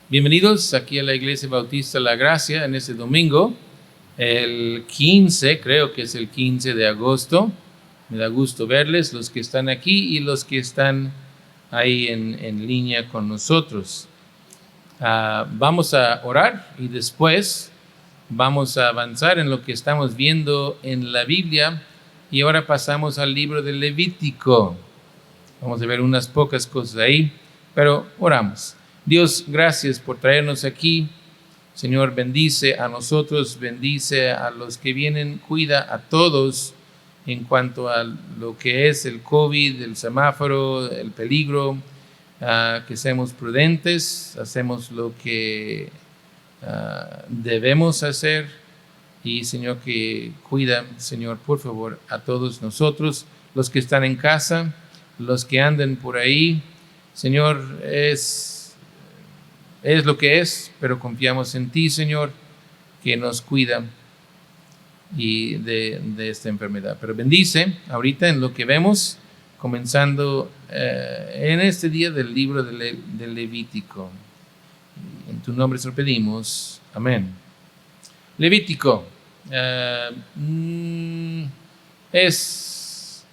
Bienvenidos aquí a la Iglesia Bautista La Gracia en este domingo, el 15, creo que es el 15 de agosto. Me da gusto verles, los que están aquí y los que están ahí en línea con nosotros. Vamos a orar y después vamos a avanzar en lo que estamos viendo en la Biblia, y ahora pasamos al libro de Levítico. Vamos a ver unas pocas cosas ahí, pero oramos. Dios, gracias por traernos aquí. Señor, bendice a nosotros, bendice a los que vienen, cuida a todos en cuanto a lo que es el COVID, el semáforo, el peligro, que seamos prudentes, hacemos lo que debemos hacer, y Señor, que cuida, Señor, por favor, a todos nosotros, los que están en casa, los que andan por ahí. Señor, es lo que es, pero confiamos en ti, Señor, que nos cuida y de esta enfermedad. Pero bendice ahorita en lo que vemos, comenzando en este día del libro de Levítico. En tu nombre se lo pedimos. Amén. Levítico es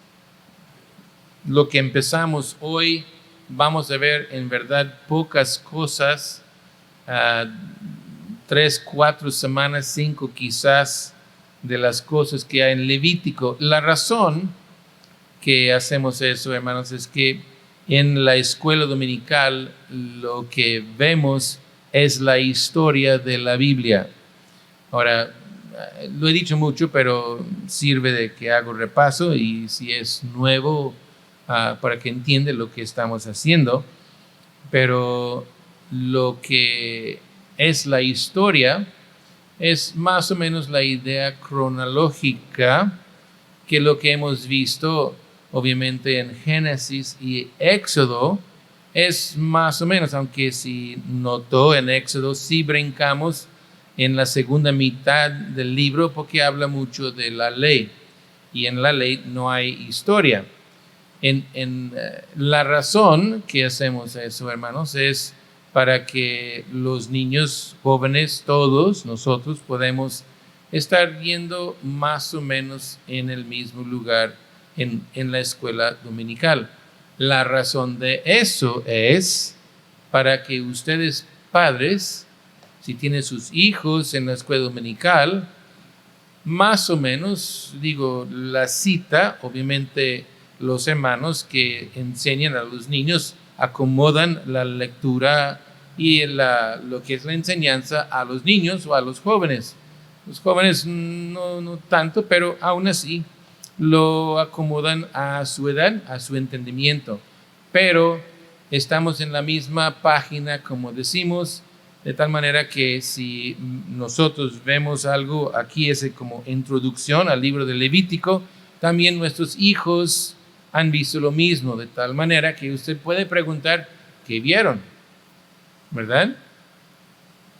lo que empezamos hoy. Vamos a ver en verdad pocas cosas, 3, 4 semanas, 5 quizás, de las cosas que hay en Levítico. La razón que hacemos eso, hermanos, es que en la escuela dominical lo que vemos es la historia de la Biblia. Ahora, lo he dicho mucho, pero sirve de que hago repaso, y si es nuevo, para que entienda lo que estamos haciendo. Pero lo que es la historia es más o menos la idea cronológica, que lo que hemos visto obviamente en Génesis y Éxodo es más o menos, aunque si notó en Éxodo sí brincamos en la segunda mitad del libro, porque habla mucho de la ley, y en la ley no hay historia. La razón que hacemos eso, hermanos, es para que los niños, jóvenes, todos nosotros podemos estar viendo más o menos en el mismo lugar en la escuela dominical. La razón de eso es para que ustedes, padres, si tienen sus hijos en la escuela dominical, más o menos, digo, la cita, obviamente los hermanos que enseñan a los niños acomodan la lectura y lo que es la enseñanza a los niños o a los jóvenes. Los jóvenes no tanto, pero aún así lo acomodan a su edad, a su entendimiento. Pero estamos en la misma página, como decimos, de tal manera que si nosotros vemos algo aquí, es como introducción al libro de Levítico, también nuestros hijos han visto lo mismo, de tal manera que usted puede preguntar qué vieron, ¿verdad?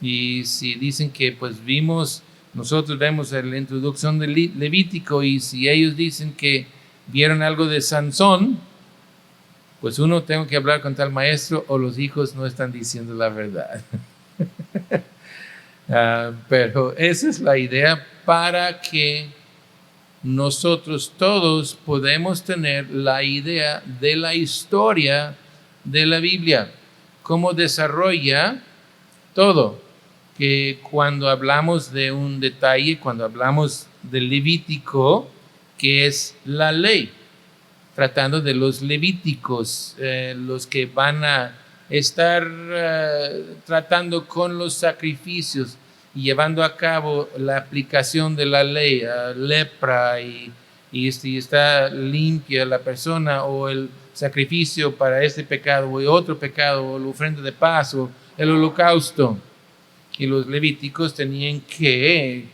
Y si dicen que pues nosotros vemos la introducción de Levítico, y si ellos dicen que vieron algo de Sansón, pues uno tengo que hablar con tal maestro, o los hijos no están diciendo la verdad. Pero esa es la idea, para que nosotros todos podemos tener la idea de la historia de la Biblia, cómo desarrolla todo. Que cuando hablamos de un detalle, cuando hablamos del Levítico, que es la ley, tratando de los levíticos, los que van a estar tratando con los sacrificios y llevando a cabo la aplicación de la ley, lepra, y si está limpia la persona, o el sacrificio para este pecado o otro pecado, o la ofrenda de paz o el holocausto. Y los levíticos tenían que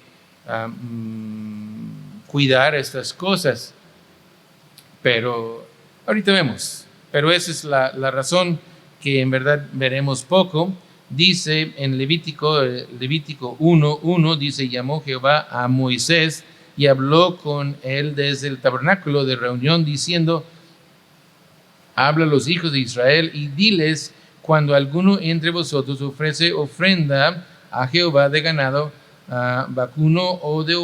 cuidar estas cosas. Pero ahorita vemos. Pero esa es la razón que en verdad veremos poco. Dice en Levítico 1:1, dice: llamó Jehová a Moisés y habló con él desde el tabernáculo de reunión, diciendo: habla a los hijos de Israel y diles: cuando alguno entre vosotros ofrece ofrenda a Jehová de ganado, vacuno o de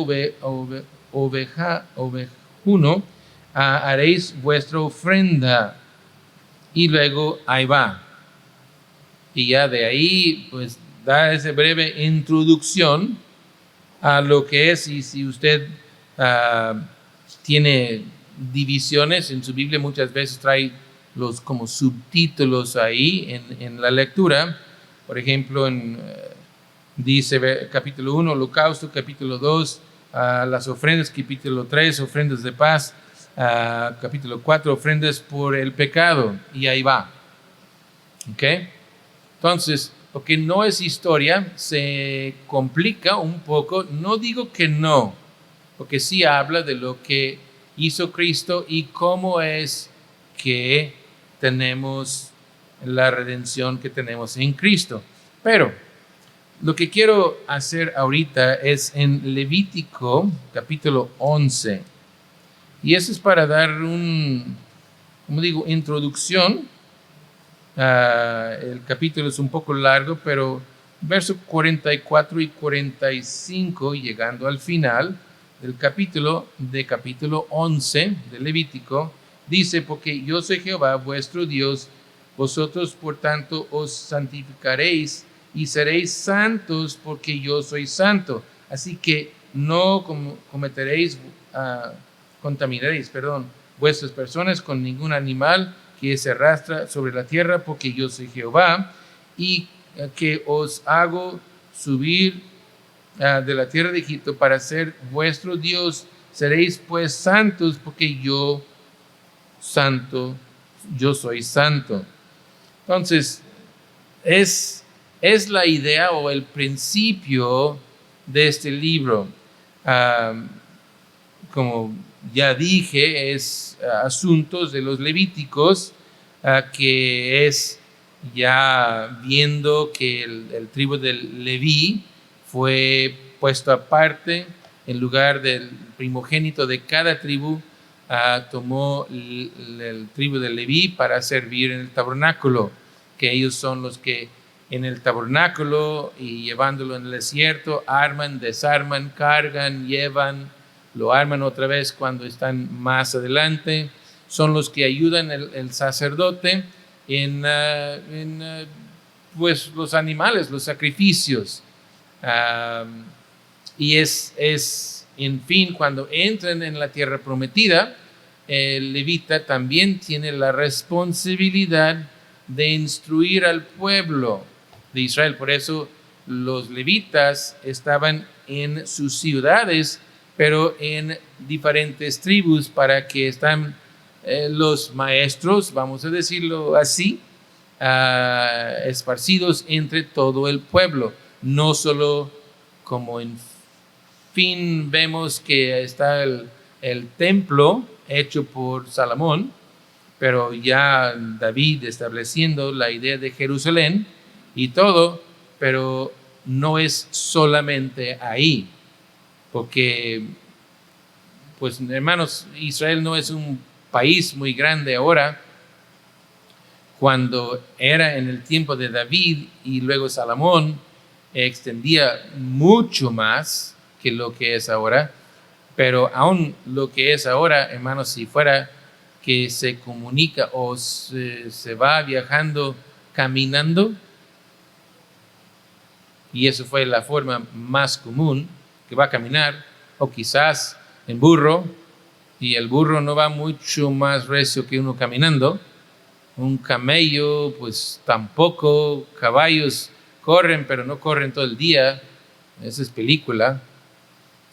ovejuno, haréis vuestra ofrenda. Y luego ahí va. Y ya de ahí, pues da esa breve introducción a lo que es. Y si usted tiene divisiones en su Biblia, muchas veces trae los como subtítulos ahí en la lectura. Por ejemplo, dice capítulo 1, holocausto, capítulo 2, las ofrendas, capítulo 3, ofrendas de paz, capítulo 4, ofrendas por el pecado, y ahí va. ¿Ok? Entonces, porque no es historia, se complica un poco. No digo que no, porque sí habla de lo que hizo Cristo y cómo es que tenemos la redención que tenemos en Cristo. Pero lo que quiero hacer ahorita es en Levítico capítulo 11. Y eso es para dar introducción. El capítulo es un poco largo, pero versos 44 y 45, llegando al final del capítulo 11 de Levítico, dice: porque yo soy Jehová vuestro Dios, vosotros por tanto os santificaréis y seréis santos, porque yo soy santo. Así que no contaminaréis, vuestras personas con ningún animal que se arrastra sobre la tierra, porque yo soy Jehová, y que os hago subir de la tierra de Egipto para ser vuestro Dios. Seréis pues santos, porque yo soy santo. Entonces, es la idea o el principio de este libro. Como ya dije, es asuntos de los levíticos, que es ya viendo que el tribu del Leví fue puesto aparte en lugar del primogénito de cada tribu. Tomó el tribu del Leví para servir en el tabernáculo, que ellos son los que en el tabernáculo y llevándolo en el desierto arman, desarman, cargan, llevan, lo arman otra vez cuando están más adelante. Son los que ayudan el sacerdote en pues los animales, los sacrificios. Y en fin, cuando entran en la tierra prometida, el levita también tiene la responsabilidad de instruir al pueblo de Israel. Por eso los levitas estaban en sus ciudades, pero en diferentes tribus, para que están los maestros, vamos a decirlo así, esparcidos entre todo el pueblo. No solo como en fin vemos que está el templo hecho por Salomón, pero ya David estableciendo la idea de Jerusalén y todo, pero no es solamente ahí, porque, pues hermanos, Israel no es un país muy grande ahora. Cuando era en el tiempo de David y luego Salomón, extendía mucho más que lo que es ahora. Pero aún lo que es ahora, hermanos, si fuera que se comunica o se va viajando caminando, y eso fue la forma más común, que va a caminar, o quizás en burro, y el burro no va mucho más recio que uno caminando. Un camello, pues tampoco. Caballos corren, pero no corren todo el día. Esa es película.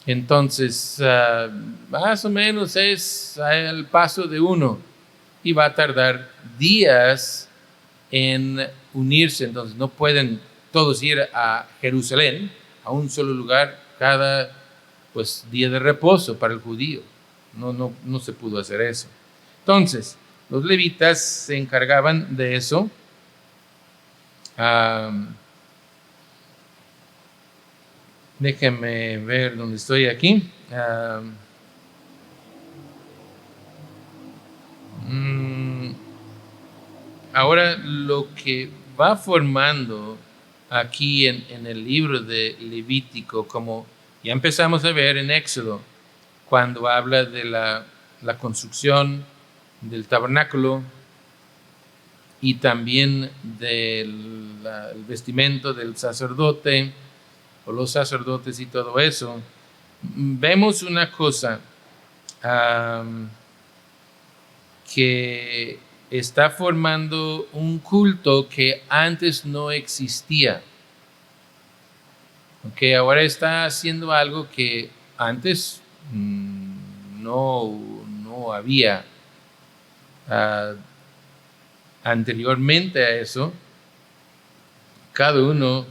Entonces, más o menos es el paso de uno, y va a tardar días en unirse. Entonces, no pueden todos ir a Jerusalén, a un solo lugar, cada pues día de reposo para el judío. No se pudo hacer eso. Entonces, los levitas se encargaban de eso. Déjenme ver dónde estoy aquí. Ahora lo que va formando aquí en el libro de Levítico, como ya empezamos a ver en Éxodo, cuando habla de la construcción del tabernáculo y también del el vestimento del sacerdote o los sacerdotes y todo eso, vemos una cosa que está formando un culto que antes no existía. Que ahora está haciendo algo que antes no había. Anteriormente a eso, cada uno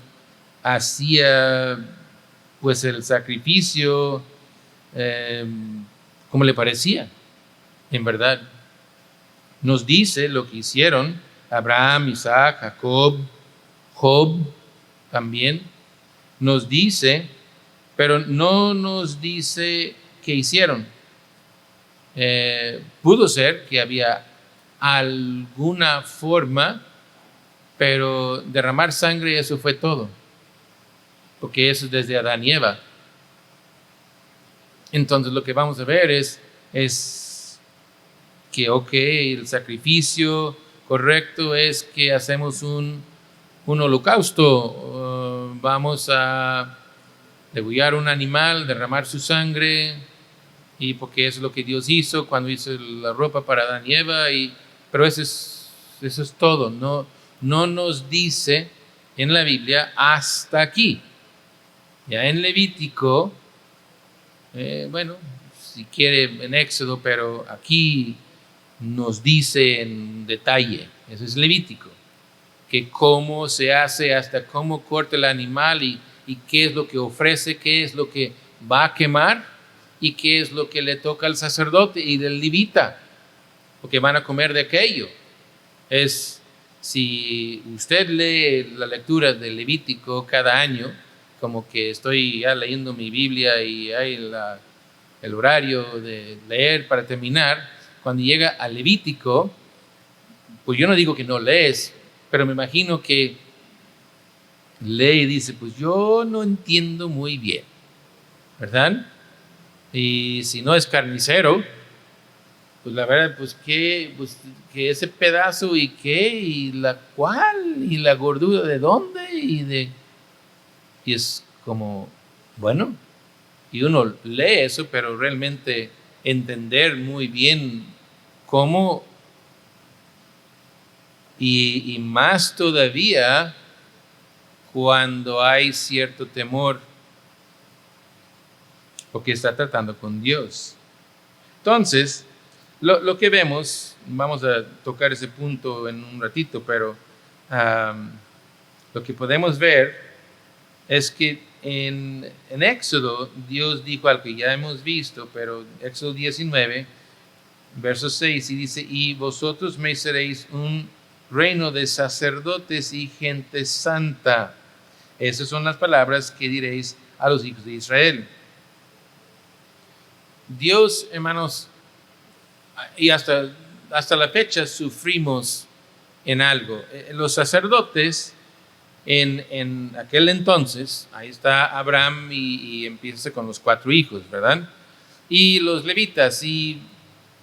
hacía pues el sacrificio como le parecía, en verdad. Nos dice lo que hicieron Abraham, Isaac, Jacob, Job también. Nos dice, pero no nos dice qué hicieron. Pudo ser que había alguna forma, pero derramar sangre, eso fue todo, porque eso es desde Adán y Eva. Entonces lo que vamos a ver es que el sacrificio correcto es que hacemos un holocausto, vamos a degollar un animal, derramar su sangre, y porque eso es lo que Dios hizo cuando hizo la ropa para Adán y Eva, pero eso es todo. No nos dice en la Biblia hasta aquí. Ya en Levítico, bueno, si quiere en Éxodo, pero aquí nos dice en detalle, eso es Levítico, que cómo se hace, hasta cómo corta el animal y qué es lo que ofrece, qué es lo que va a quemar y qué es lo que le toca al sacerdote y del levita, porque van a comer de aquello. Si usted lee la lectura del Levítico cada año, como que estoy ya leyendo mi Biblia y hay el horario de leer para terminar, cuando llega al Levítico, pues yo no digo que no lees, pero me imagino que lee y dice, pues yo no entiendo muy bien, ¿verdad? Y si no es carnicero, pues la verdad, pues que ese pedazo y qué, y la cuál, y la gordura de dónde, y es como, bueno, y uno lee eso, pero realmente entender muy bien cómo, y más todavía cuando hay cierto temor, porque está tratando con Dios. Entonces, lo que vemos, vamos a tocar ese punto en un ratito, pero lo que podemos ver es que en Éxodo Dios dijo algo que ya hemos visto, pero Éxodo 19, verso 6, y dice, y vosotros me seréis un reino de sacerdotes y gente santa. Esas son las palabras que diréis a los hijos de Israel. Dios, hermanos, y hasta la fecha sufrimos en algo. Los sacerdotes en aquel entonces, ahí está Abraham y empieza con los 4 hijos, ¿verdad? Y los levitas, y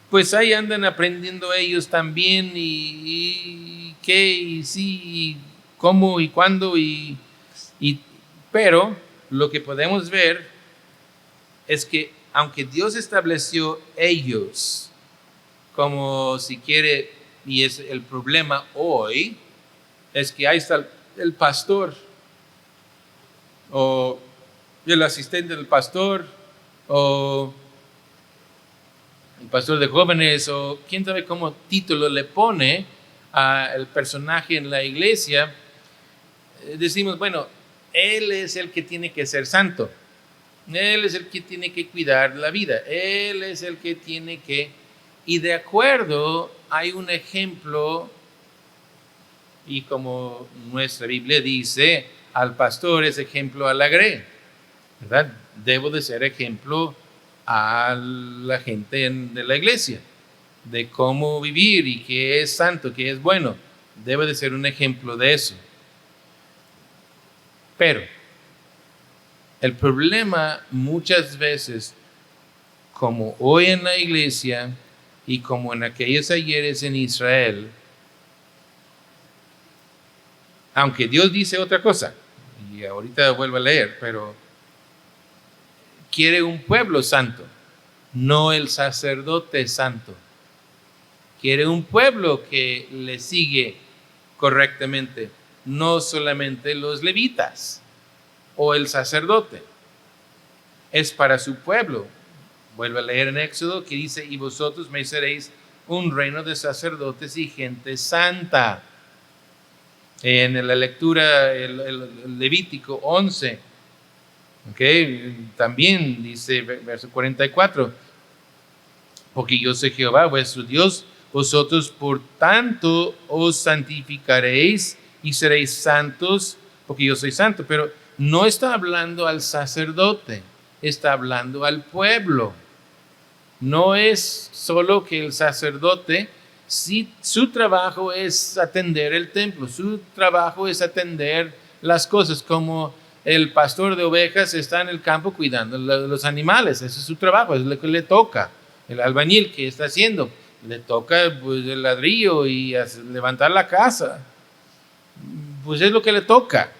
pues ahí andan aprendiendo ellos también, y qué, y sí, y cómo, y cuándo, pero lo que podemos ver es que aunque Dios estableció ellos como si quiere, y es el problema hoy, es que ahí está el pastor o el asistente del pastor o el pastor de jóvenes o quién sabe cómo título le pone al personaje en la iglesia. Decimos, bueno, él es el que tiene que ser santo, él es el que tiene que cuidar la vida, él es el que tiene que, y de acuerdo, hay un ejemplo, y como nuestra Biblia dice, al pastor es ejemplo a la grey, ¿verdad? Debo de ser ejemplo a la gente de la iglesia, de cómo vivir y qué es santo, qué es bueno. debe de ser un ejemplo de eso. Pero el problema muchas veces, como hoy en la iglesia y como en aquellos ayeres en Israel, aunque Dios dice otra cosa, y ahorita vuelvo a leer, pero quiere un pueblo santo, no el sacerdote santo. Quiere un pueblo que le sigue correctamente, no solamente los levitas o el sacerdote. Es para su pueblo. Vuelve a leer en Éxodo que dice, y vosotros me seréis un reino de sacerdotes y gente santa. En la lectura, el Levítico 11, también dice, verso 44, porque yo soy Jehová, vuestro Dios, vosotros por tanto os santificaréis y seréis santos, porque yo soy santo. Pero no está hablando al sacerdote, está hablando al pueblo. No es solo que el sacerdote, si su trabajo es atender el templo, su trabajo es atender las cosas, como el pastor de ovejas está en el campo cuidando los animales, ese es su trabajo, es lo que le toca. El albañil, ¿qué está haciendo? Le toca pues, el ladrillo y levantar la casa, pues es lo que le toca.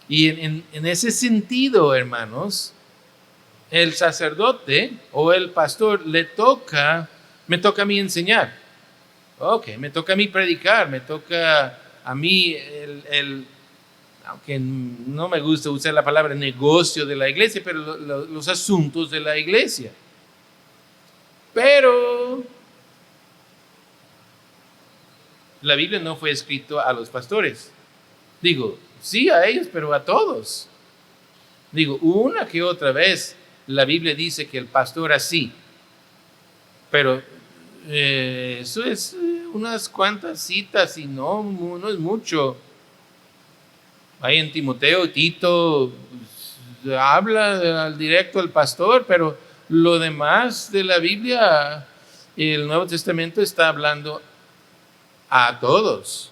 Y en ese sentido, hermanos, el sacerdote o el pastor me toca a mí enseñar. Me toca a mí predicar, me toca a mí aunque no me gusta usar la palabra negocio de la iglesia, pero los asuntos de la iglesia. Pero la Biblia no fue escrito a los pastores. Digo, sí a ellos, pero a todos. Digo, una que otra vez la Biblia dice que el pastor así, pero eso es unas cuantas citas y no es mucho. Ahí en Timoteo, Tito habla al directo al pastor, pero lo demás de la Biblia, el Nuevo Testamento está hablando a todos.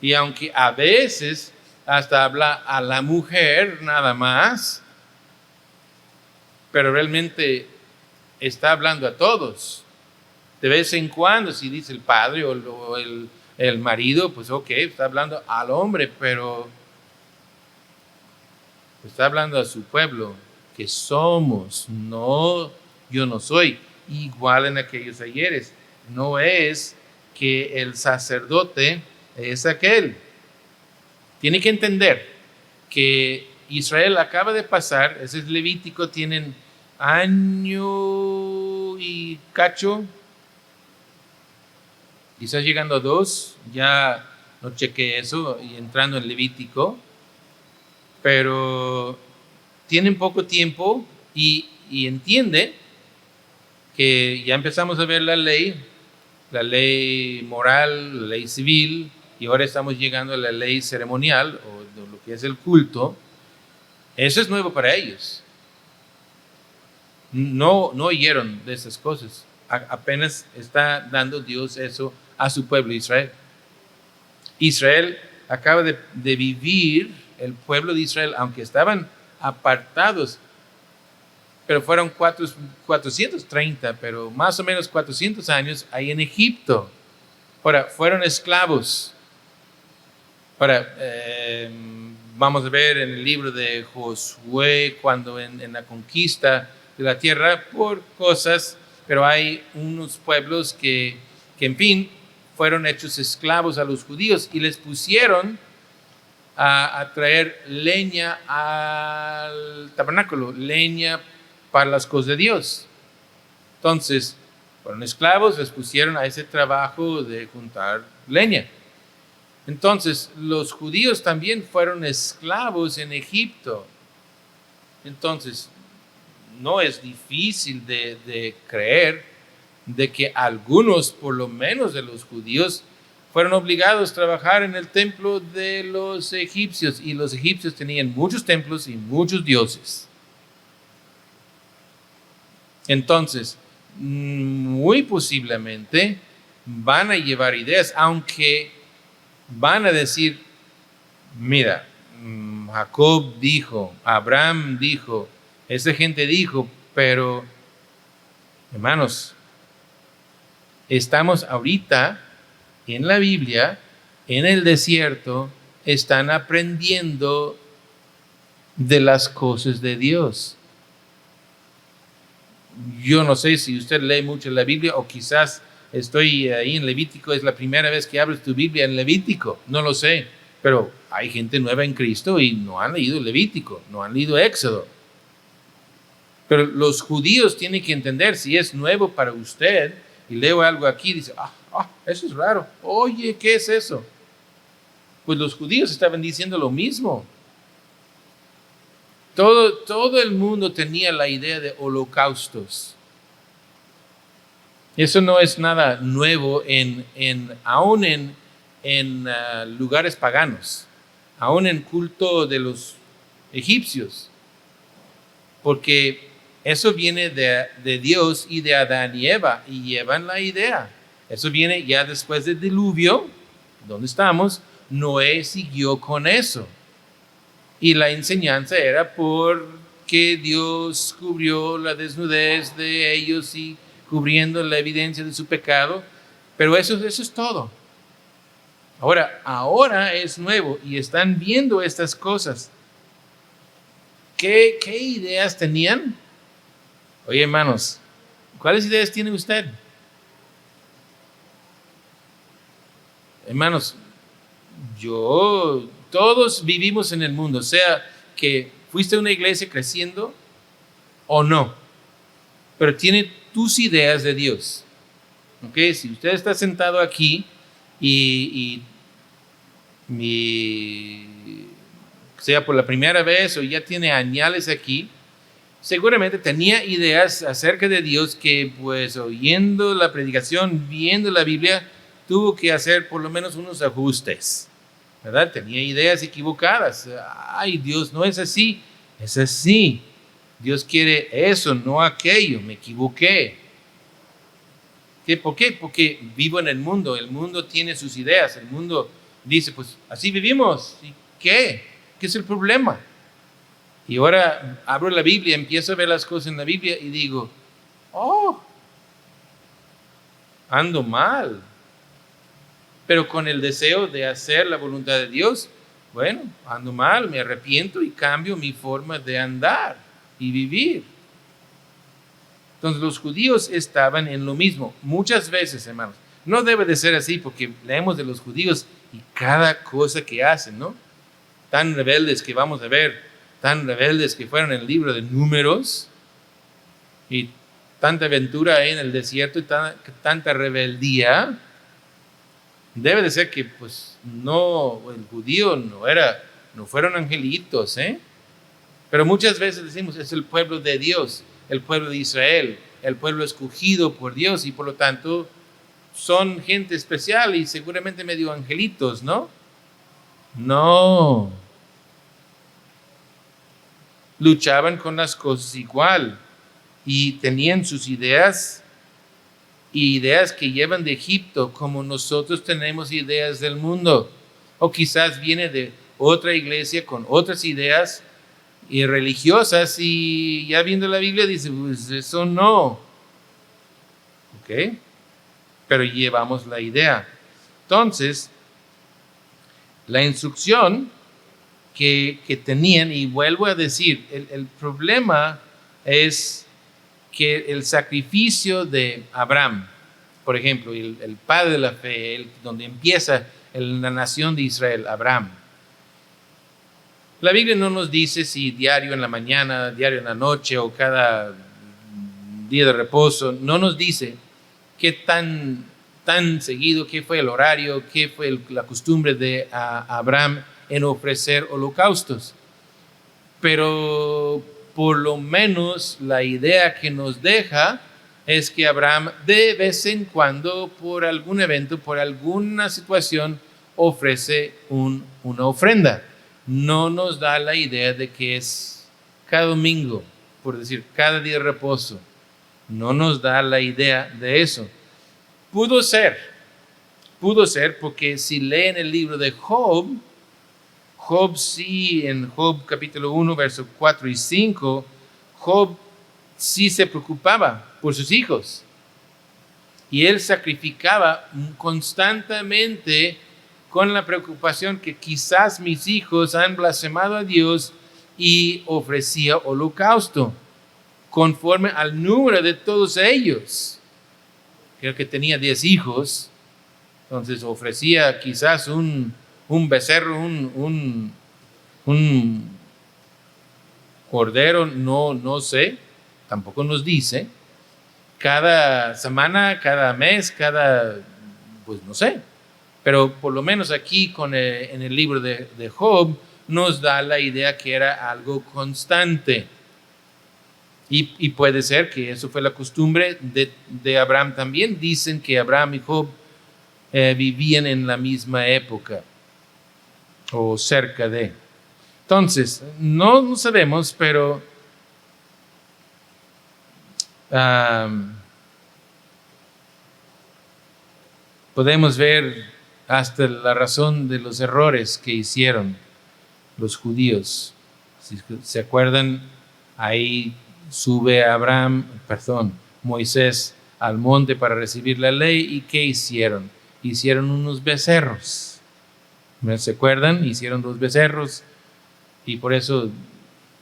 Y aunque a veces hasta habla a la mujer nada más, pero realmente está hablando a todos. De vez en cuando, si dice el padre o el marido, pues está hablando al hombre, pero está hablando a su pueblo, que somos, no, yo no soy, igual en aquellos ayeres. No es que el sacerdote es aquel. Tiene que entender que Israel acaba de pasar, ese es Levítico, tienen año y cacho, quizás llegando a 2, ya no chequé eso y entrando en Levítico, pero tienen poco tiempo y entiende que ya empezamos a ver la ley moral, la ley civil, y ahora estamos llegando a la ley ceremonial o de lo que es el culto. Eso es nuevo para ellos. No oyeron de esas cosas. Apenas está dando Dios eso a su pueblo Israel. Israel acaba de vivir, el pueblo de Israel, aunque estaban apartados, pero fueron 430, pero más o menos 400 años ahí en Egipto. Ahora, fueron esclavos. Ahora, vamos a ver en el libro de Josué, cuando en la conquista de la tierra, por cosas, pero hay unos pueblos que en fin, fueron hechos esclavos a los judíos y les pusieron a traer leña al tabernáculo, leña para las cosas de Dios. Entonces, fueron esclavos, les pusieron a ese trabajo de juntar leña. Entonces, los judíos también fueron esclavos en Egipto. Entonces, no es difícil de creer de que algunos, por lo menos de los judíos, fueron obligados a trabajar en el templo de los egipcios, y los egipcios tenían muchos templos y muchos dioses. Entonces, muy posiblemente van a llevar ideas, aunque van a decir, mira, Jacob dijo, Abraham dijo, esa gente dijo, pero hermanos, estamos ahorita en la Biblia, en el desierto, están aprendiendo de las cosas de Dios. Yo no sé si usted lee mucho la Biblia o quizás estoy ahí en Levítico, es la primera vez que abres tu Biblia en Levítico, no lo sé, pero hay gente nueva en Cristo y no han leído Levítico, no han leído Éxodo. Pero los judíos tienen que entender, si es nuevo para usted, y leo algo aquí, dice, eso es raro, oye, ¿qué es eso? Pues los judíos estaban diciendo lo mismo. Todo el mundo tenía la idea de holocaustos. Eso no es nada nuevo aún en lugares paganos, aún en culto de los egipcios, porque eso viene de Dios y de Adán y Eva, y llevan la idea. Eso viene ya después del diluvio, donde estamos. Noé siguió con eso. Y la enseñanza era porque Dios cubrió la desnudez de ellos y cubriendo la evidencia de su pecado. Pero eso es todo. Ahora es nuevo y están viendo estas cosas. ¿Qué ideas tenían? Oye, hermanos, ¿cuáles ideas tiene usted? Hermanos, todos vivimos en el mundo, sea que fuiste a una iglesia creciendo o no, pero tiene tus ideas de Dios. ¿Ok? Si usted está sentado aquí y sea por la primera vez o ya tiene añales aquí, seguramente tenía ideas acerca de Dios que, pues, oyendo la predicación, viendo la Biblia, tuvo que hacer por lo menos unos ajustes, ¿verdad? Tenía ideas equivocadas. Ay, Dios no es así, es así. Dios quiere eso, no aquello, me equivoqué. ¿Por qué? Porque vivo en el mundo tiene sus ideas, el mundo dice, pues así vivimos, ¿y qué? ¿Qué es el problema? Y ahora abro la Biblia, empiezo a ver las cosas en la Biblia y digo, ando mal. Pero con el deseo de hacer la voluntad de Dios, bueno, ando mal, me arrepiento y cambio mi forma de andar y vivir. Entonces los judíos estaban en lo mismo. Muchas veces, hermanos, no debe de ser así porque leemos de los judíos y cada cosa que hacen, ¿no? Tan rebeldes que vamos a ver, tan rebeldes que fueron en el libro de Números, y tanta aventura ahí en el desierto y tanta rebeldía. Debe de ser que pues no, el judío no fueron angelitos, pero muchas veces decimos es el pueblo de Dios, el pueblo de Israel, el pueblo escogido por Dios, y por lo tanto son gente especial y seguramente medio angelitos, ¿no? No. Luchaban con las cosas igual y tenían sus ideas que llevan de Egipto, como nosotros tenemos ideas del mundo. O quizás viene de otra iglesia con otras ideas y religiosas, y ya viendo la Biblia dice, pues eso no. ¿Ok? Pero llevamos la idea. Entonces, la instrucción que tenían, y vuelvo a decir, el problema es que el sacrificio de Abraham, por ejemplo, el padre de la fe, donde empieza la nación de Israel, Abraham. La Biblia no nos dice si diario en la mañana, diario en la noche o cada día de reposo, no nos dice qué tan seguido, qué fue el horario, qué fue la costumbre de Abraham en ofrecer holocaustos. Pero por lo menos la idea que nos deja es que Abraham de vez en cuando, por algún evento, por alguna situación, ofrece una ofrenda. No nos da la idea de que es cada domingo, por decir, cada día de reposo. No nos da la idea de eso. Pudo ser, pudo ser porque si leen el libro de Job, Job sí, en Job capítulo 1, versos 4 y 5, Job sí se preocupaba por sus hijos. Y él sacrificaba constantemente con la preocupación que quizás mis hijos han blasfemado a Dios, y ofrecía holocausto conforme al número de todos ellos. Creo que tenía 10 hijos, entonces ofrecía quizás un becerro, un cordero, no sé, tampoco nos dice. Cada semana, cada mes, pues no sé. Pero por lo menos aquí en el libro de Job nos da la idea que era algo constante. Y puede ser que eso fue la costumbre de Abraham también. Dicen que Abraham y Job vivían en la misma época o cerca de. Entonces, no sabemos, pero podemos ver hasta la razón de los errores que hicieron los judíos. Si se acuerdan, ahí sube Moisés al monte para recibir la ley. ¿Y qué hicieron? Hicieron unos becerros. ¿Se acuerdan? Hicieron 2 becerros y por eso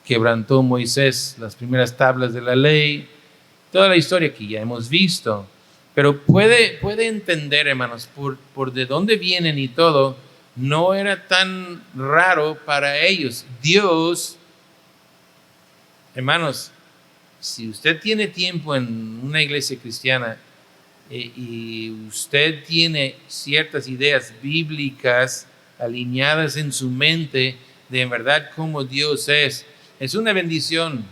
quebrantó Moisés las primeras tablas de la ley. Toda la historia que ya hemos visto. Pero puede entender, hermanos, por de dónde vienen y todo, no era tan raro para ellos. Dios, hermanos, si usted tiene tiempo en una iglesia cristiana y usted tiene ciertas ideas bíblicas alineadas en su mente de en verdad cómo Dios es una bendición,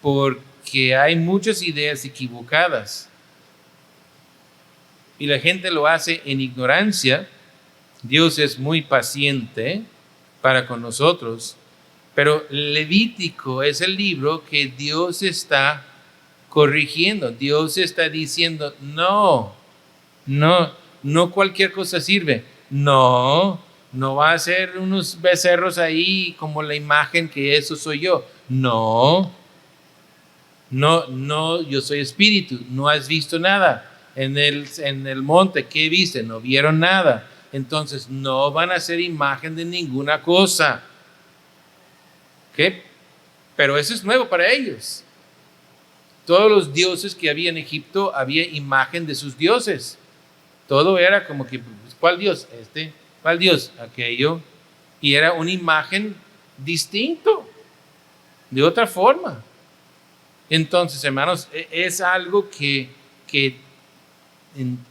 porque hay muchas ideas equivocadas y la gente lo hace en ignorancia. Dios es muy paciente para con nosotros, pero Levítico es el libro que Dios está corrigiendo. Dios está diciendo, no cualquier cosa sirve. No va a ser unos becerros ahí como la imagen que eso soy yo. No, yo soy espíritu. No has visto nada en el monte. ¿Qué viste? No vieron nada. Entonces no van a ser imagen de ninguna cosa. ¿Qué? Pero eso es nuevo para ellos. Todos los dioses que había en Egipto, había imagen de sus dioses. Todo era como que, ¿cuál Dios? ¿Cuál Dios? Aquello. Y era una imagen distinto, de otra forma. Entonces, hermanos, es algo que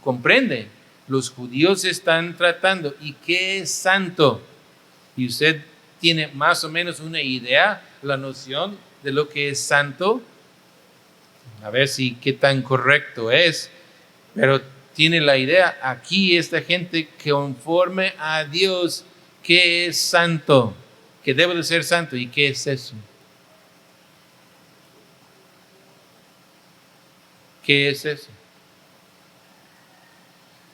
comprende. Los judíos están tratando. ¿Y qué es santo? Y usted tiene más o menos una idea, la noción de lo que es santo. A ver si qué tan correcto es. Pero tiene la idea, aquí esta gente que conforme a Dios, ¿qué es santo? Que debe de ser santo. ¿Y qué es eso? ¿Qué es eso?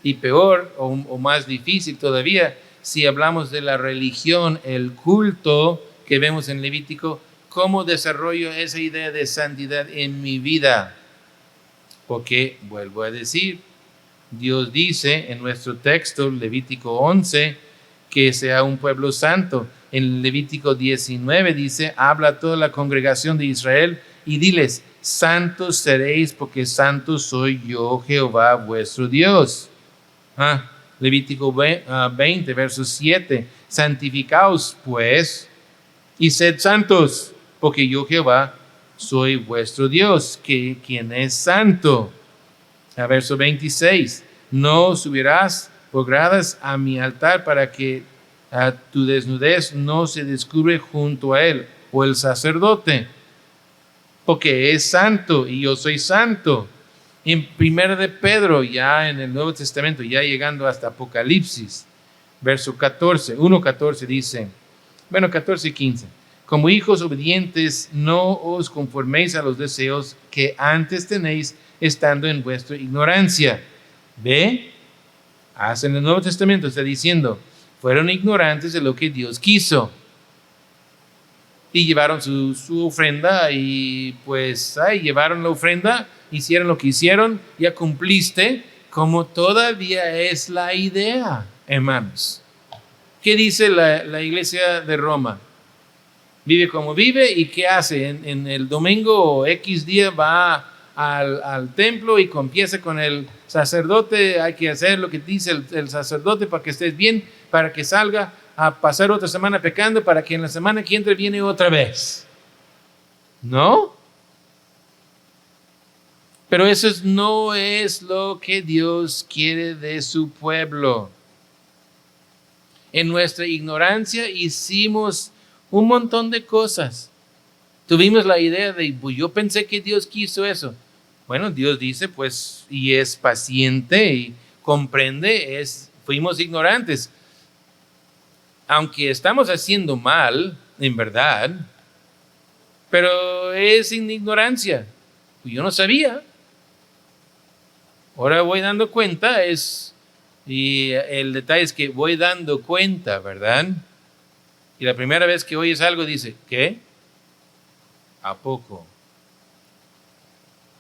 Y peor o más difícil todavía, si hablamos de la religión, el culto que vemos en Levítico, ¿cómo desarrollo esa idea de santidad en mi vida? Porque, vuelvo a decir, Dios dice en nuestro texto, Levítico 11, que sea un pueblo santo. En Levítico 19 dice, habla a toda la congregación de Israel y diles, santos seréis porque santo soy yo, Jehová vuestro Dios. Levítico 20, verso 7, santificaos pues y sed santos, porque yo Jehová soy vuestro Dios, quien es santo. Verso 26, no subirás por gradas a mi altar para que tu desnudez no se descubre junto a él o el sacerdote, porque es santo y yo soy santo. En 1 de Pedro, ya en el Nuevo Testamento, ya llegando hasta Apocalipsis, verso 14, 1:14 dice, 14 y 15, como hijos obedientes, no os conforméis a los deseos que antes tenéis estando en vuestra ignorancia. Ve, hasta en el Nuevo Testamento está diciendo, fueron ignorantes de lo que Dios quiso. Y llevaron su ofrenda y pues llevaron la ofrenda, hicieron lo que hicieron, ya cumpliste, como todavía es la idea, hermanos. ¿Qué dice la iglesia de Roma? Vive como vive y ¿qué hace? En el domingo o X día va al templo y confiesa con el sacerdote. Hay que hacer lo que dice el sacerdote para que estés bien, para que salga a pasar otra semana pecando, para que en la semana que entre viene otra vez. ¿No? Pero eso no es lo que Dios quiere de su pueblo. En nuestra ignorancia hicimos un montón de cosas. Tuvimos la idea de, pues yo pensé que Dios quiso eso. Bueno, Dios dice, pues, y es paciente y comprende, fuimos ignorantes. Aunque estamos haciendo mal, en verdad, pero es en ignorancia. Yo no sabía. Ahora voy dando cuenta, y el detalle es que voy dando cuenta, ¿verdad? Y la primera vez que oyes algo dice, ¿qué? ¿A poco?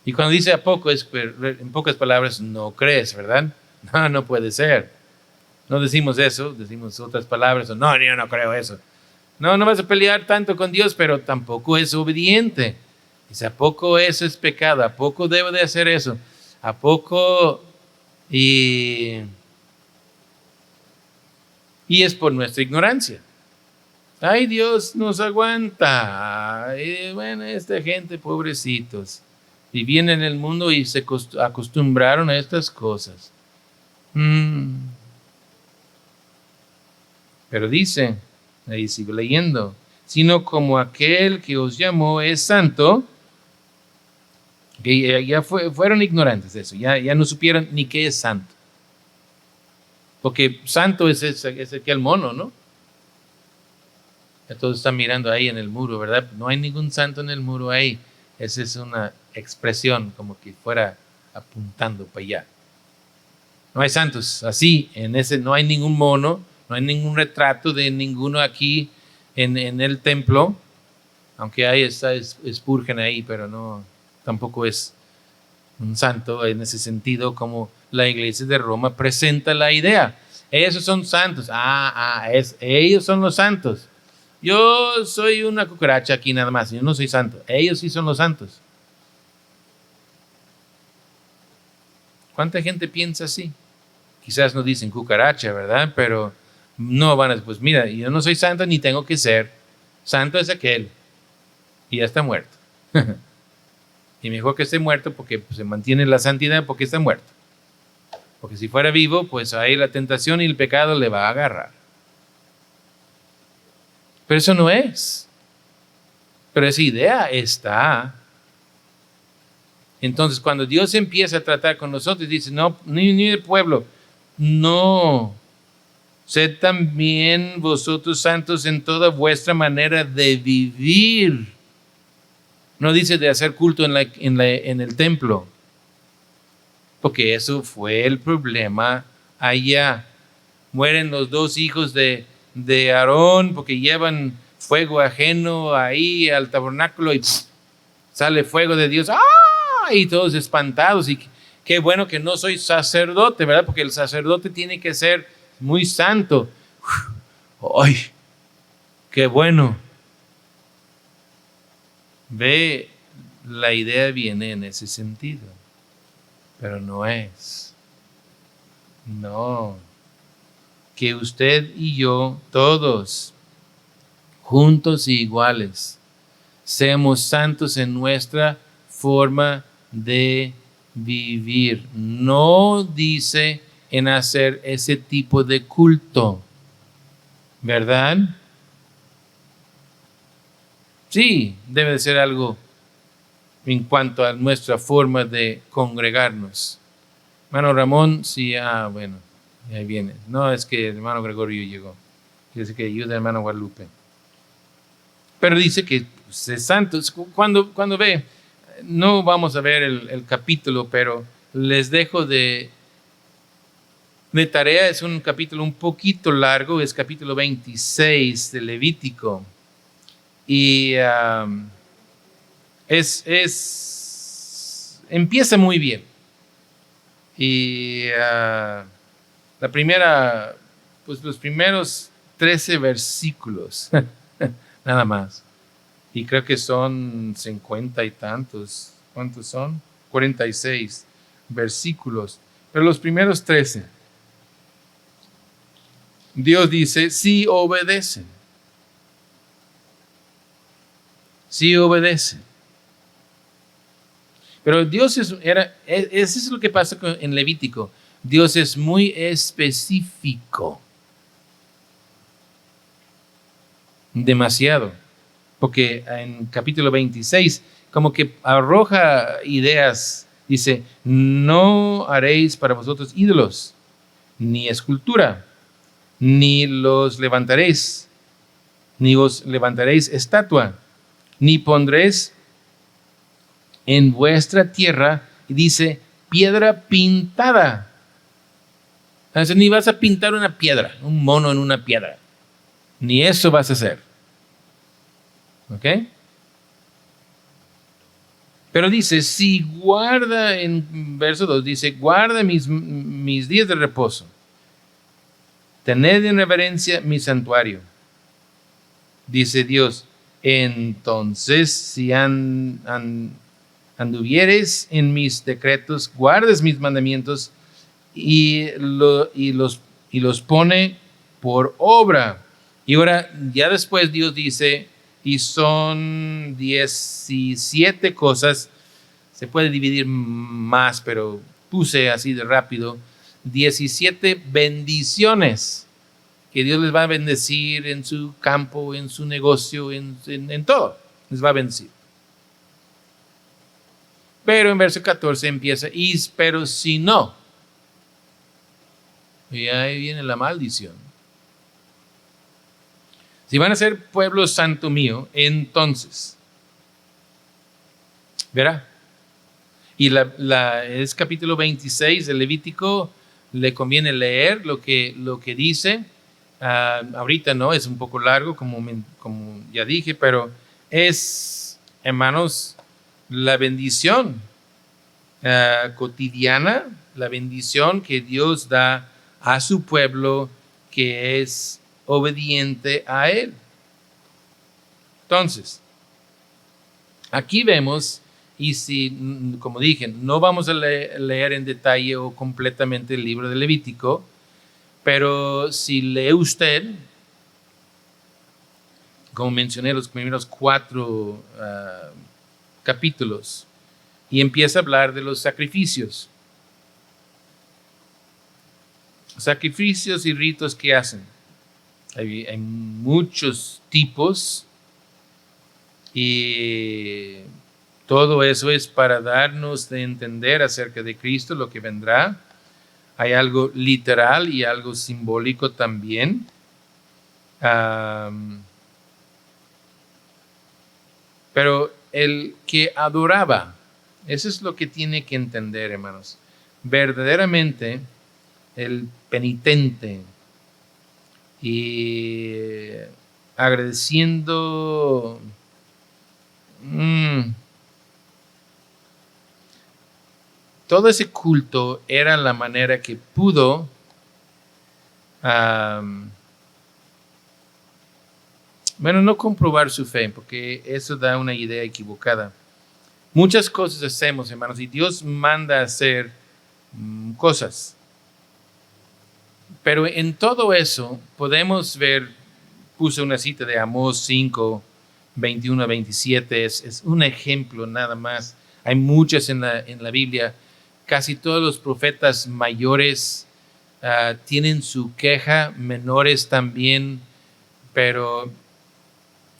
Y cuando dice a poco, en pocas palabras, no crees, ¿verdad? No puede ser. No decimos eso, decimos otras palabras, no, yo no creo eso. No vas a pelear tanto con Dios, pero tampoco es obediente. Dice, ¿a poco eso es pecado? ¿A poco debo de hacer eso? ¿A poco? Y es por nuestra ignorancia. Ay, Dios nos aguanta. Bueno, esta gente, pobrecitos, vivían en el mundo y se acostumbraron a estas cosas. Pero dice, ahí sigo leyendo, sino como aquel que os llamó es santo, que ya fueron ignorantes de eso, ya no supieron ni qué es santo. Porque santo es aquel mono, ¿no? Ya todos están mirando ahí en el muro, ¿verdad? No hay ningún santo en el muro ahí. Esa es una expresión como que fuera apuntando para allá. No hay santos así, en ese no hay ningún mono. No hay ningún retrato de ninguno aquí en el templo, aunque hay está Spurgeon ahí, pero no, tampoco es un santo en ese sentido como la iglesia de Roma presenta la idea. Esos son santos. Ellos son los santos. Yo soy una cucaracha aquí nada más, yo no soy santo. Ellos sí son los santos. ¿Cuánta gente piensa así? Quizás no dicen cucaracha, ¿verdad? Pero no van a decir, pues mira, yo no soy santo ni tengo que ser. Santo es aquel. Y ya está muerto. Y mejor que esté muerto porque se mantiene la santidad porque está muerto. Porque si fuera vivo, pues ahí la tentación y el pecado le va a agarrar. Pero eso no es. Pero esa idea está. Entonces, cuando Dios empieza a tratar con nosotros, dice, no, ni el pueblo, no. Sed también vosotros santos en toda vuestra manera de vivir. No dice de hacer culto en el templo. Porque eso fue el problema allá. Mueren los dos hijos de Aarón porque llevan fuego ajeno ahí al tabernáculo y sale fuego de Dios. Y todos espantados. Y qué bueno que no soy sacerdote, ¿verdad? Porque el sacerdote tiene que ser muy santo. ¡Ay! ¡Qué bueno! Ve, la idea viene en ese sentido, pero no es. No. Que usted y yo, todos, juntos y iguales, seamos santos en nuestra forma de vivir. No dice en hacer ese tipo de culto, ¿verdad? Sí, debe de ser algo en cuanto a nuestra forma de congregarnos. Hermano Ramón, sí, bueno, ahí viene. No, es que el hermano Gregorio llegó. Dice que ayuda al hermano Guadalupe. Pero dice que es santo. Cuando ve, no vamos a ver el capítulo, pero les dejo de de tarea. Es un capítulo un poquito largo, es capítulo 26 de Levítico. Y empieza muy bien. Y los primeros 13 versículos, nada más. Y creo que son 50 y tantos. ¿Cuántos son? 46 versículos. Pero los primeros 13, Dios dice, sí obedecen. Sí obedecen. Pero Dios eso es lo que pasa en Levítico. Dios es muy específico. Demasiado. Porque en capítulo 26, como que arroja ideas. Dice, no haréis para vosotros ídolos, ni escultura, ni los levantaréis, ni os levantaréis estatua, ni pondréis en vuestra tierra, y dice, piedra pintada. Entonces, ni vas a pintar una piedra, un mono en una piedra. Ni eso vas a hacer. ¿Ok? Pero dice, si guarda, en verso 2, dice, guarda mis días de reposo. Tened en reverencia mi santuario. Dice Dios, entonces si anduvieres en mis decretos, guardes mis mandamientos y los pone por obra. Y ahora, ya después Dios dice, y son 17 cosas, se puede dividir más, pero puse así de rápido, 17 bendiciones que Dios les va a bendecir en su campo, en su negocio, en todo, les va a bendecir. Pero en verso 14 empieza, pero si no, y ahí viene la maldición. Si van a ser pueblo santo mío, entonces, verá. Y es capítulo 26 del Levítico, le conviene leer lo que dice. Ahorita no, es un poco largo, como ya dije, pero es, hermanos, la bendición cotidiana, la bendición que Dios da a su pueblo que es obediente a Él. Entonces, aquí vemos, y si, como dije, no vamos a leer en detalle o completamente el libro de Levítico, pero si lee usted, como mencioné, los primeros 4 capítulos, y empieza a hablar de los sacrificios. Sacrificios y ritos que hacen. Hay muchos tipos y todo eso es para darnos de entender acerca de Cristo, lo que vendrá. Hay algo literal y algo simbólico también. Pero el que adoraba, eso es lo que tiene que entender, hermanos. Verdaderamente, el penitente y agradeciendo todo ese culto era la manera que pudo no comprobar su fe, porque eso da una idea equivocada. Muchas cosas hacemos, hermanos, y Dios manda a hacer cosas. Pero en todo eso podemos ver, puse una cita de Amós 5, 21 a 27, es un ejemplo nada más. Hay muchas en la Biblia. Casi todos los profetas mayores tienen su queja, menores también, pero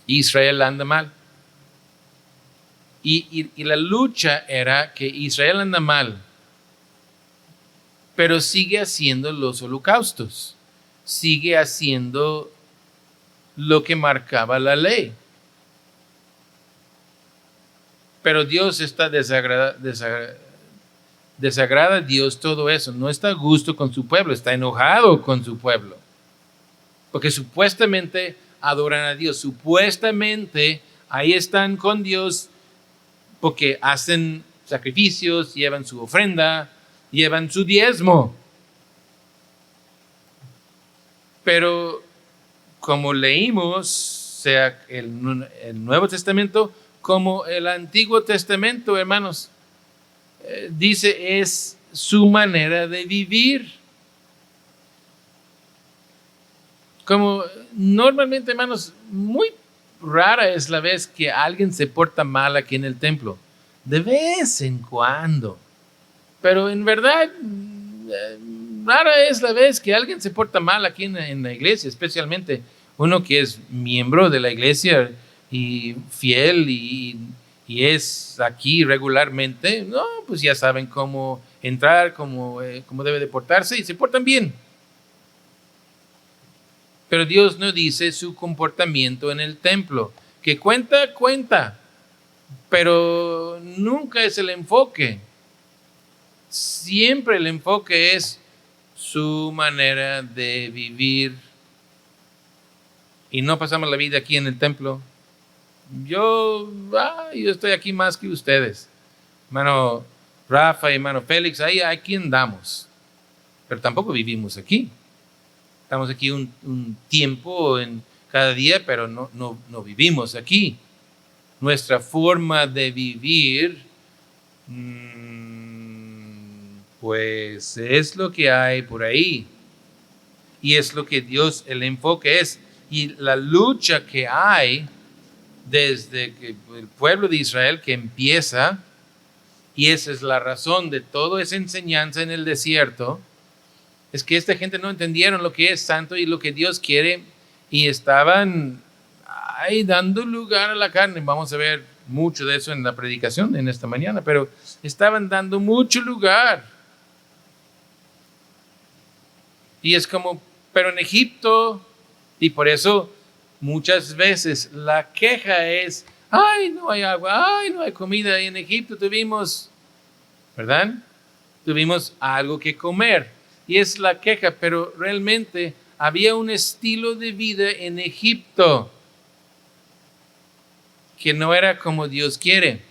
Israel anda mal. Y la lucha era que Israel anda mal, pero sigue haciendo los holocaustos, sigue haciendo lo que marcaba la ley. Pero Dios está desagrada a Dios todo eso. No está a gusto con su pueblo, está enojado con su pueblo. Porque supuestamente adoran a Dios, supuestamente ahí están con Dios porque hacen sacrificios, llevan su ofrenda, llevan su diezmo. Pero como leímos, sea el Nuevo Testamento como el Antiguo Testamento, hermanos, dice es su manera de vivir. Como normalmente, hermanos, muy rara es la vez que alguien se porta mal aquí en el templo. De vez en cuando. Pero en verdad, rara es la vez que alguien se porta mal aquí en la iglesia, especialmente uno que es miembro de la iglesia y fiel y es aquí regularmente. No, pues ya saben cómo entrar, cómo debe de portarse y se portan bien. Pero Dios no dice su comportamiento en el templo. Que cuenta, pero nunca es el enfoque. Siempre el enfoque es su manera de vivir. Y no pasamos la vida aquí en el templo. Yo estoy aquí más que ustedes. Hermano Rafa y hermano Félix, ahí aquí andamos. Pero tampoco vivimos aquí. Estamos aquí un tiempo en cada día, pero no vivimos aquí. Nuestra forma de vivir, pues es lo que hay por ahí. Y es lo que Dios, el enfoque es. Y la lucha que hay desde que el pueblo de Israel que empieza, y esa es la razón de toda esa enseñanza en el desierto, es que esta gente no entendieron lo que es santo y lo que Dios quiere y estaban ahí dando lugar a la carne. Vamos a ver mucho de eso en la predicación en esta mañana, pero estaban dando mucho lugar. Y es como, pero en Egipto, y por eso muchas veces la queja es, ay, no hay agua, ay, no hay comida. Y en Egipto tuvimos, ¿verdad? Tuvimos algo que comer. Y es la queja, pero realmente había un estilo de vida en Egipto que no era como Dios quiere.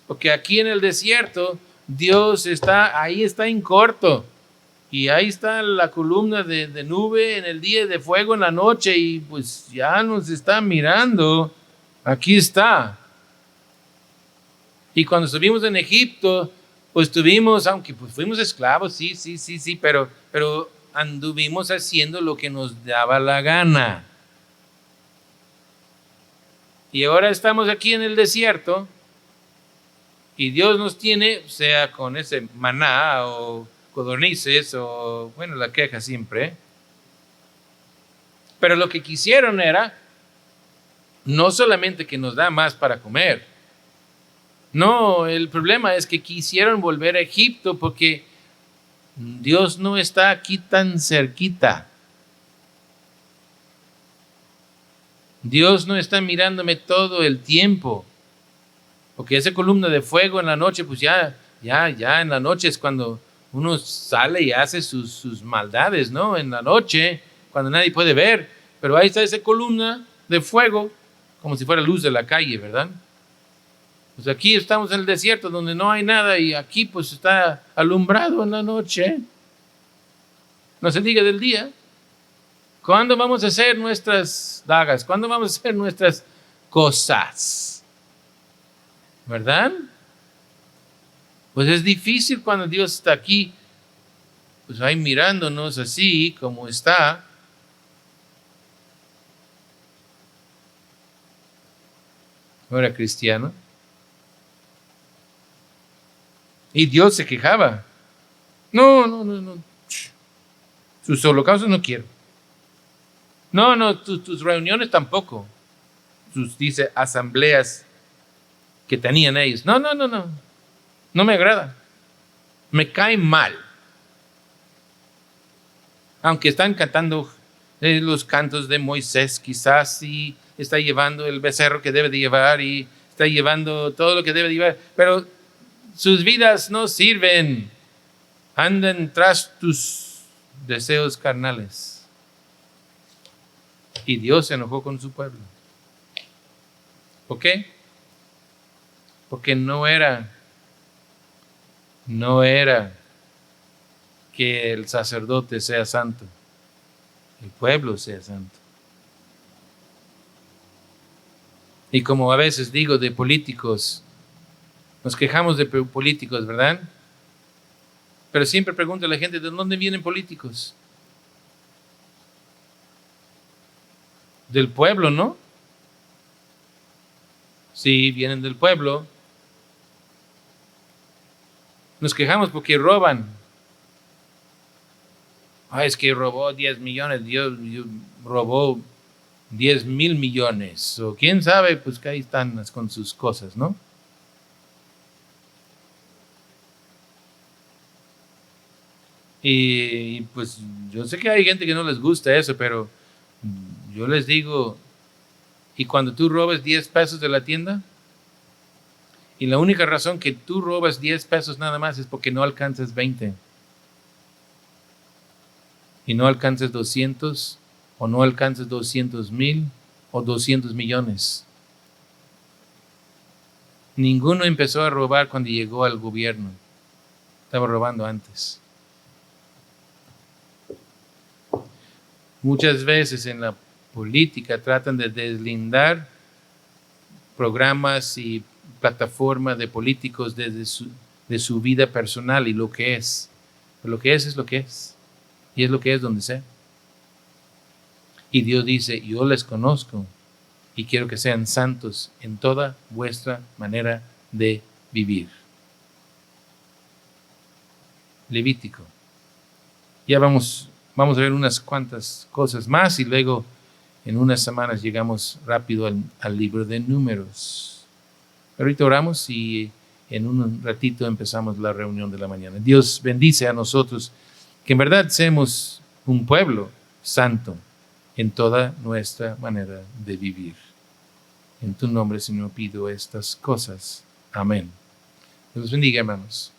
Porque aquí en el desierto, Dios está en corto. Y ahí está la columna de nube en el día, de fuego en la noche, y pues ya nos está mirando. Aquí está. Y cuando estuvimos en Egipto, pues tuvimos, aunque pues fuimos esclavos, sí, pero anduvimos haciendo lo que nos daba la gana. Y ahora estamos aquí en el desierto y Dios nos tiene, sea con ese maná o codornices o, bueno, la queja siempre. Pero lo que quisieron era no solamente que nos da más para comer. No, el problema es que quisieron volver a Egipto porque Dios no está aquí tan cerquita. Dios no está mirándome todo el tiempo. Porque esa columna de fuego en la noche, pues ya en la noche es cuando uno sale y hace sus maldades, ¿no? En la noche, cuando nadie puede ver. Pero ahí está esa columna de fuego, como si fuera luz de la calle, ¿verdad? Pues aquí estamos en el desierto donde no hay nada y aquí pues está alumbrado en la noche. No se diga del día. ¿Cuándo vamos a hacer nuestras dagas? ¿Cuándo vamos a hacer nuestras cosas? ¿Verdad? Pues es difícil cuando Dios está aquí, pues ahí mirándonos así como está. Ahora cristiano. Y Dios se quejaba. No. Sus holocaustos no quiero. No, tus reuniones tampoco. Dice, asambleas que tenían ellos. No. No me agrada. Me cae mal. Aunque están cantando los cantos de Moisés, quizás sí está llevando el becerro que debe de llevar y está llevando todo lo que debe de llevar. Pero sus vidas no sirven, andan tras tus deseos carnales. Y Dios se enojó con su pueblo. ¿Por qué? Porque no era que el sacerdote sea santo, el pueblo sea santo. Y como a veces digo de políticos, nos quejamos de políticos, ¿verdad? Pero siempre pregunto a la gente, ¿de dónde vienen políticos? Del pueblo, ¿no? Sí, vienen del pueblo. Nos quejamos porque roban. Es que robó 10 millones, Dios robó 10,000 millones. O quién sabe, pues que ahí están con sus cosas, ¿no? Y pues yo sé que hay gente que no les gusta eso, pero yo les digo, ¿y cuando tú robas 10 pesos de la tienda? Y la única razón que tú robas 10 pesos nada más es porque no alcanzas 20. Y no alcanzas 200, o no alcanzas 200,000, o 200 millones. Ninguno empezó a robar cuando llegó al gobierno. Estaba robando antes. Muchas veces en la política tratan de deslindar programas y plataformas de políticos de su vida personal y lo que es. Pero lo que es lo que es. Y es lo que es donde sea. Y Dios dice, yo les conozco y quiero que sean santos en toda vuestra manera de vivir. Levítico. Ya vamos a ver unas cuantas cosas más y luego en unas semanas llegamos rápido al libro de Números. Pero ahorita oramos y en un ratito empezamos la reunión de la mañana. Dios bendice a nosotros, que en verdad seamos un pueblo santo en toda nuestra manera de vivir. En tu nombre, Señor, pido estas cosas. Amén. Dios bendiga, hermanos.